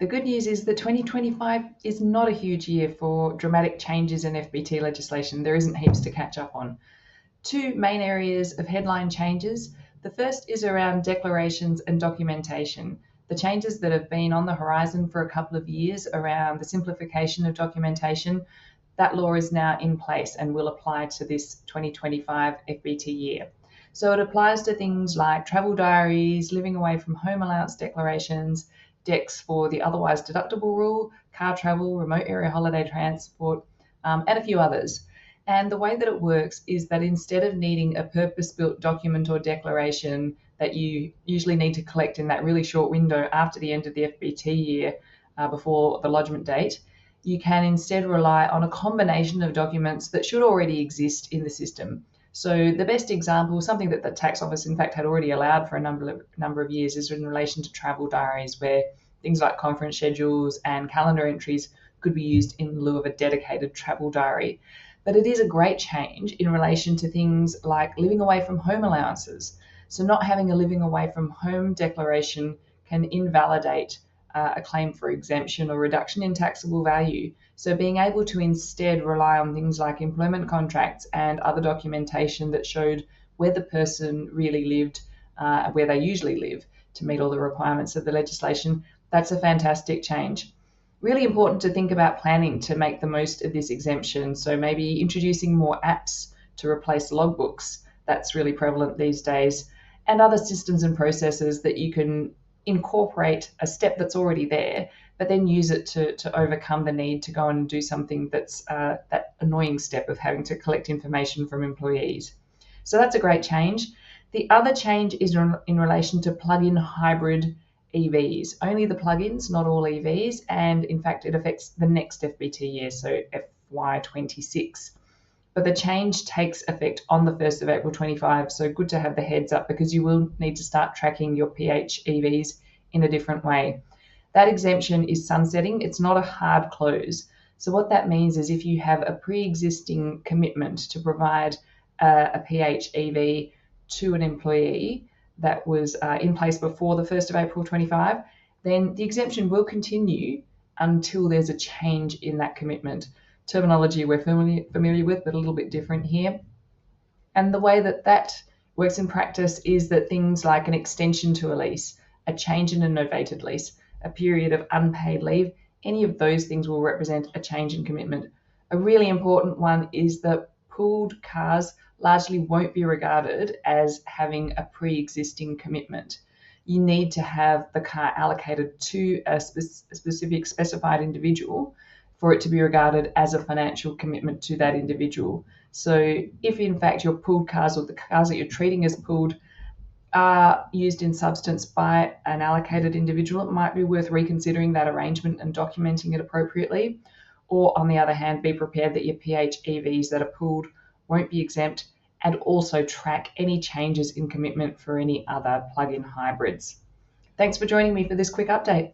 The good news is that 2025 is not a huge year for dramatic changes in FBT legislation. There isn't heaps to catch up on. Two main areas of headline changes. The first is around declarations and documentation. The changes that have been on the horizon for a couple of years around the simplification of documentation, that law is now in place and will apply to this 2025 FBT year. So it applies to things like travel diaries, living away from home allowance declarations, decks for the otherwise deductible rule, car travel, remote area holiday transport, and a few others. And the way that it works is that instead of needing a purpose-built document or declaration that you usually need to collect in that really short window after the end of the FBT year before the lodgement date, you can instead rely on a combination of documents that should already exist in the system. So the best example, something that the tax office in fact had already allowed for a number of years, is in relation to travel diaries, where things like conference schedules and calendar entries could be used in lieu of a dedicated travel diary. But it is a great change in relation to things like living away from home allowances. So not having a living away from home declaration can invalidate a claim for exemption or reduction in taxable value. So being able to instead rely on things like employment contracts and other documentation that showed where the person really lived, where they usually live, to meet all the requirements of the legislation, that's a fantastic change. Really important to think about planning to make the most of this exemption. So maybe introducing more apps to replace logbooks. That's really prevalent these days. And other systems and processes that you can incorporate a step that's already there, but then use it to overcome the need to go and do something that's that annoying step of having to collect information from employees. So that's a great change. The other change is in relation to plug-in hybrid EVs. Only the plug-ins, not all EVs, and in fact it affects the next FBT year, so FY26. But the change takes effect on the 1st of April 25, so good to have the heads up because you will need to start tracking your PHEVs in a different way. That exemption is sunsetting, it's not a hard close. So what that means is if you have a pre-existing commitment to provide a PHEV to an employee that was in place before the 1st of April 25, then the exemption will continue until there's a change in that commitment. Terminology we're familiar with, but a little bit different here. And the way that that works in practice is that things like an extension to a lease, a change in a novated lease, a period of unpaid leave, any of those things will represent a change in commitment. A really important one is that pooled cars largely won't be regarded as having a pre-existing commitment. You need to have the car allocated to a specific specified individual for it to be regarded as a financial commitment to that individual. So if in fact your pooled cars or the cars that you're treating as pooled are used in substance by an allocated individual, it might be worth reconsidering that arrangement and documenting it appropriately. Or on the other hand, be prepared that your PHEVs that are pooled won't be exempt, and also track any changes in commitment for any other plug-in hybrids. Thanks for joining me for this quick update.